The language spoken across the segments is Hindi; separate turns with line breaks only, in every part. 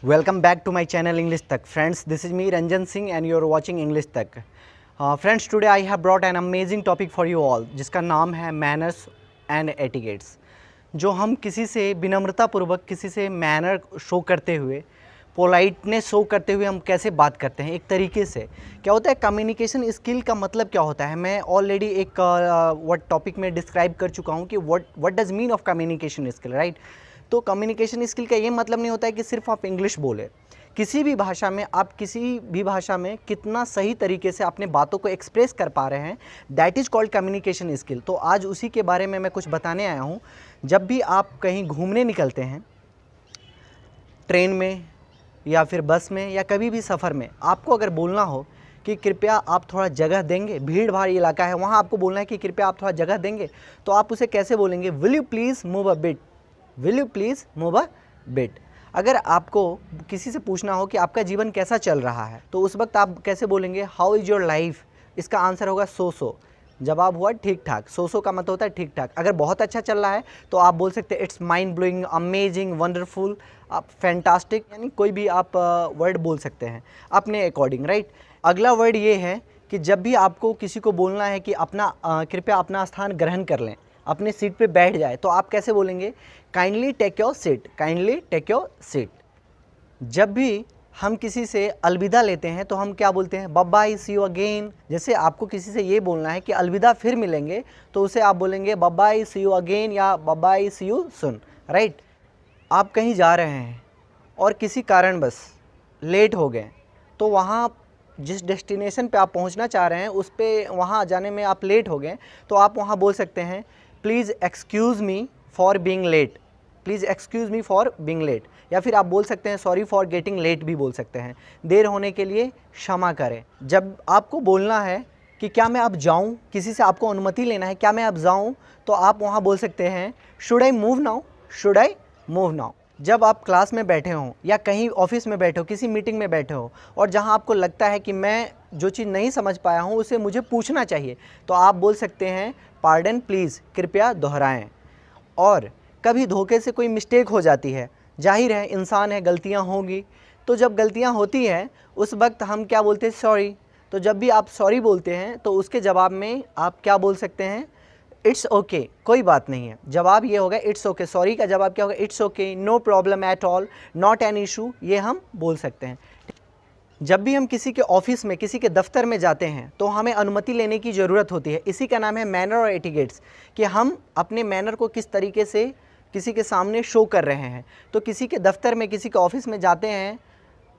Welcome back to my channel English Tech. Friends, this is me Ranjan Singh and you are watching English Tech. Friends, today I have brought an amazing topic for you all जिसका नाम है मैनर्स एंड एटिकेट्स। जो हम किसी से विनम्रतापूर्वक किसी से मैनर शो करते हुए, पोलाइटनेस शो करते हुए हम कैसे बात करते हैं एक तरीके से। क्या होता है कम्युनिकेशन स्किल का मतलब क्या होता है, मैं ऑलरेडी एक वर्ड टॉपिक में डिस्क्राइब कर चुका हूँ कि what does mean of communication skill, right. तो कम्युनिकेशन स्किल का ये मतलब नहीं होता है कि सिर्फ आप इंग्लिश बोले। किसी भी भाषा में आप किसी भी भाषा में कितना सही तरीके से अपने बातों को एक्सप्रेस कर पा रहे हैं, that is called communication skill. तो आज उसी के बारे में मैं कुछ बताने आया हूँ। जब भी आप कहीं घूमने निकलते हैं, ट्रेन में या फिर बस में या कभी भी सफ़र में, आपको अगर बोलना हो कि कृपया आप थोड़ा जगह देंगे, भीड़ भाड़ इलाका है वहाँ आपको बोलना है कि कृपया आप थोड़ा जगह देंगे, तो आप उसे कैसे बोलेंगे? Will you please move a bit, will you please move a bit. अगर आपको किसी से पूछना हो कि आपका जीवन कैसा चल रहा है, तो उस वक्त आप कैसे बोलेंगे? How is your life? इसका आंसर होगा सो सो। जवाब हुआ ठीक ठाक। सो सो का मतलब होता है ठीक ठाक। अगर बहुत अच्छा चल रहा है तो आप बोल सकते हैं it's mind blowing, amazing, wonderful, आप फैंटास्टिक, यानी कोई भी आप वर्ड बोल सकते हैं अपने अकॉर्डिंग, राइट। अगला वर्ड ये है कि जब भी आपको किसी को बोलना है कि अपना कृपया अपना स्थान ग्रहण कर लें, अपने सीट पे बैठ जाए, तो आप कैसे बोलेंगे? Kindly take your seat, kindly take your seat. जब भी हम किसी से अलविदा लेते हैं तो हम क्या बोलते हैं? Bye bye, see you again. जैसे आपको किसी से ये बोलना है कि अलविदा फिर मिलेंगे, तो उसे आप बोलेंगे bye bye, see you again या bye bye, see you soon, right. आप कहीं जा रहे हैं और किसी कारणवश लेट हो गए, तो वहाँ जिस डेस्टिनेशन पे आप पहुँचना चाह रहे हैं उस पे वहाँ जाने में आप लेट हो गए, तो आप वहाँ बोल सकते हैं please excuse me for being late, please excuse me for being late. या फिर आप बोल सकते हैं सॉरी फॉर गेटिंग लेट भी बोल सकते हैं, देर होने के लिए क्षमा करें। जब आपको बोलना है कि क्या मैं अब जाऊं, किसी से आपको अनुमति लेना है, क्या मैं अब जाऊं, तो आप वहां बोल सकते हैं should I move now, should I move now. जब आप क्लास में बैठे हों या कहीं ऑफिस में बैठे हो, किसी मीटिंग में बैठे हो और जहां आपको लगता है कि मैं जो चीज़ नहीं समझ पाया हूं उसे मुझे पूछना चाहिए, तो आप बोल सकते हैं पार्डन प्लीज़, कृपया दोहराएं। और कभी धोखे से कोई मिस्टेक हो जाती है, जाहिर है इंसान है, गलतियां होंगी, तो जब गलतियां होती हैं उस वक्त हम क्या बोलते हैं? सॉरी। तो जब भी आप सॉरी बोलते हैं तो उसके जवाब में आप क्या बोल सकते हैं? इट्स ओके, कोई बात नहीं है। जवाब ये होगा इट्स ओके। सॉरी का जवाब क्या होगा? It's okay, no problem at all, not an issue, ये हम बोल सकते हैं। जब भी हम किसी के ऑफिस में, किसी के दफ्तर में जाते हैं तो हमें अनुमति लेने की ज़रूरत होती है। इसी का नाम है मैनर और एटिकेट्स, कि हम अपने मैनर को किस तरीके से किसी के सामने शो कर रहे हैं। तो किसी के दफ्तर में, किसी के ऑफिस में जाते हैं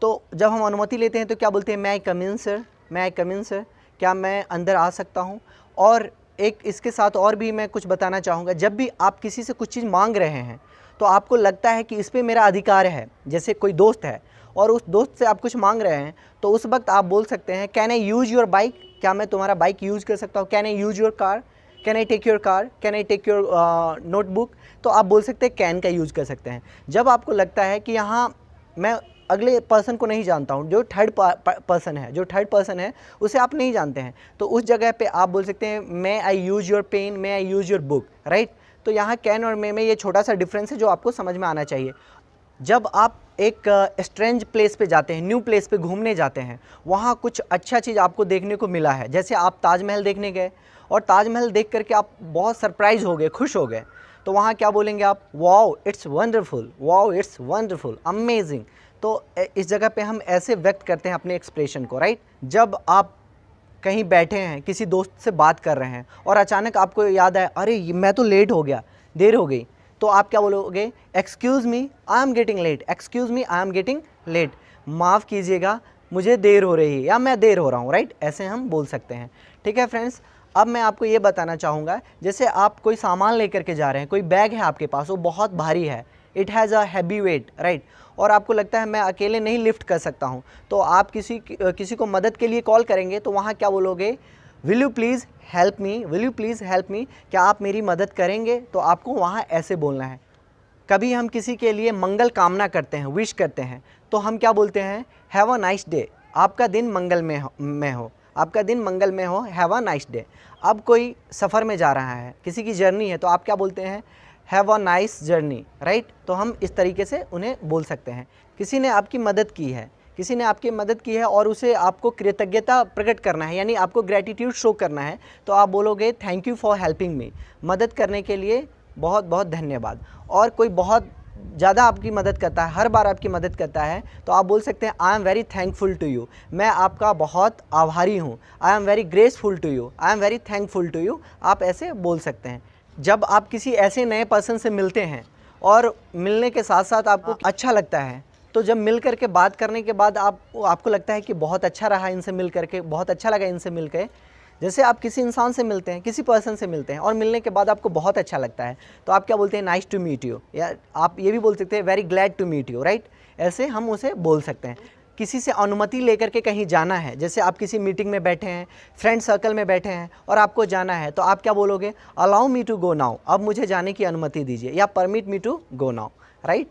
तो जब हम अनुमति लेते हैं तो क्या बोलते हैं? मैं आई कम इन सर, मैं आई कम इन सर, क्या मैं अंदर आ सकता हूँ? और एक इसके साथ और भी मैं कुछ बताना चाहूँगा। जब भी आप किसी से कुछ चीज़ मांग रहे हैं तो आपको लगता है कि इस पर मेरा अधिकार है, जैसे कोई दोस्त है और उस दोस्त से आप कुछ मांग रहे हैं, तो उस वक्त आप बोल सकते हैं can I use your bike, क्या मैं तुम्हारा बाइक यूज़ कर सकता हूँ? Can I use your car, can I take your car, can I take your notebook. तो आप बोल सकते हैं कैन का यूज़ कर सकते हैं। जब आपको लगता है कि यहाँ मैं अगले पर्सन को नहीं जानता हूँ, जो थर्ड पर्सन है, जो थर्ड पर्सन है उसे आप नहीं जानते हैं, तो उस जगह पे आप बोल सकते हैं may I use your pen, may I use your book, right. तो यहाँ कैन और मे में ये छोटा सा डिफरेंस है जो आपको समझ में आना चाहिए। जब आप एक स्ट्रेंज प्लेस पे जाते हैं, न्यू प्लेस पे घूमने जाते हैं, वहाँ कुछ अच्छा चीज़ आपको देखने को मिला है, जैसे आप ताजमहल देखने गए और ताजमहल देख करके आप बहुत सरप्राइज हो गए, खुश हो गए, तो वहाँ क्या बोलेंगे आप? Wow it's wonderful, wow it's wonderful, amazing. तो इस जगह पे हम ऐसे व्यक्त करते हैं अपने एक्सप्रेशन को, राइट। जब आप कहीं बैठे हैं, किसी दोस्त से बात कर रहे हैं और अचानक आपको याद आया अरे मैं तो लेट हो गया, देर हो गई, तो आप क्या बोलोगे? Excuse me I am getting late, excuse me I am getting late, माफ़ कीजिएगा मुझे देर हो रही है या मैं देर हो रहा हूँ, राइट। ऐसे हम बोल सकते हैं, ठीक है फ्रेंड्स। अब मैं आपको ये बताना चाहूँगा, जैसे आप कोई सामान लेकर के जा रहे हैं, कोई बैग है आपके पास, वो बहुत भारी है, it has a heavy weight, right, और आपको लगता है मैं अकेले नहीं लिफ्ट कर सकता हूँ, तो आप किसी को मदद के लिए कॉल करेंगे, तो वहाँ क्या बोलोगे? Will you please help me, will you please help me, क्या आप मेरी मदद करेंगे? तो आपको वहाँ ऐसे बोलना है। कभी हम किसी के लिए मंगल कामना करते हैं, विश करते हैं, तो हम क्या बोलते हैं? हैव अ नाइस डे, आपका दिन मंगल में हो, आपका दिन मंगल में हो, हैव अ नाइस डे। अब कोई सफ़र में जा रहा है, किसी की जर्नी है, तो आप क्या बोलते हैं? Have a nice journey, right. तो हम इस तरीके से उन्हें बोल सकते हैं। किसी ने आपकी मदद की है, किसी ने आपकी मदद की है और उसे आपको कृतज्ञता प्रकट करना है, यानी आपको ग्रैटिट्यूड शो करना है, तो आप बोलोगे thank you for helping me, मदद करने के लिए बहुत बहुत धन्यवाद। और कोई बहुत ज़्यादा आपकी मदद करता है, हर बार आपकी मदद करता है, तो आप बोल सकते हैं I am very thankful to you, मैं आपका बहुत आभारी हूँ। I am very graceful to you, I am very thankful to you, आप ऐसे बोल सकते हैं। जब आप किसी ऐसे नए पर्सन से मिलते हैं और मिलने के साथ साथ आपको अच्छा लगता है, तो जब मिल करके बात करने के बाद आपको लगता है कि बहुत अच्छा रहा इनसे मिल करके, बहुत अच्छा लगा इनसे मिल के। जैसे आप किसी इंसान से मिलते हैं, किसी पर्सन से मिलते हैं और मिलने के बाद आपको बहुत अच्छा लगता है, तो आप क्या बोलते हैं, नाइस टू मीट यू, या आप ये भी बोल सकते हैं very glad to meet you, right. ऐसे हम उसे बोल सकते हैं। किसी से अनुमति लेकर के कहीं जाना है, जैसे आप किसी मीटिंग में बैठे हैं, फ्रेंड सर्कल में बैठे हैं और आपको जाना है, तो आप क्या बोलोगे, allow me to go now, अब मुझे जाने की अनुमति दीजिए, या permit me to go now, right.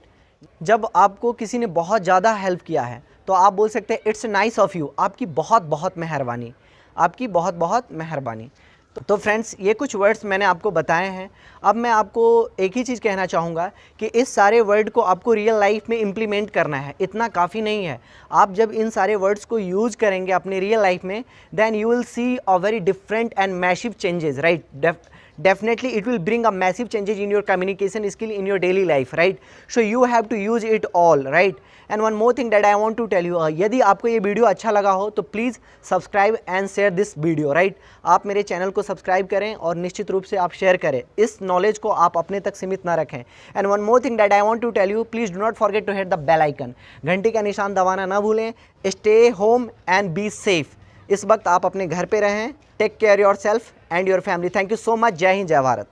जब आपको किसी ने बहुत ज़्यादा हेल्प किया है, तो आप बोल सकते हैं इट्स नाइस ऑफ़ यू, आपकी बहुत बहुत मेहरबानी, आपकी बहुत बहुत मेहरबानी। तो फ्रेंड्स, ये कुछ वर्ड्स मैंने आपको बताए हैं। अब मैं आपको एक ही चीज़ कहना चाहूँगा कि इस सारे वर्ड को आपको रियल लाइफ में इम्प्लीमेंट करना है, इतना काफ़ी नहीं है। आप जब इन सारे वर्ड्स को यूज़ करेंगे अपने रियल लाइफ में, then you will see a very different and massive changes, right. Definitely it will bring a massive changes in your communication skill in your daily life, right? So you have to use it all, right? And one more thing that I want to tell you, यदि आपको ये वीडियो अच्छा लगा हो तो please subscribe and share this video, right. आप मेरे चैनल को सब्सक्राइब करें और निश्चित रूप से आप शेयर करें, इस नॉलेज को आप अपने तक सीमित ना रखें। And one more thing that I want to tell you, please do not forget to hit the bell icon, घंटी का निशान दबाना ना भूलें। Stay home and be safe. इस वक्त आप अपने घर पे रहें। Take care yourself and your family. Thank you so much. जय हिंद, जय भारत।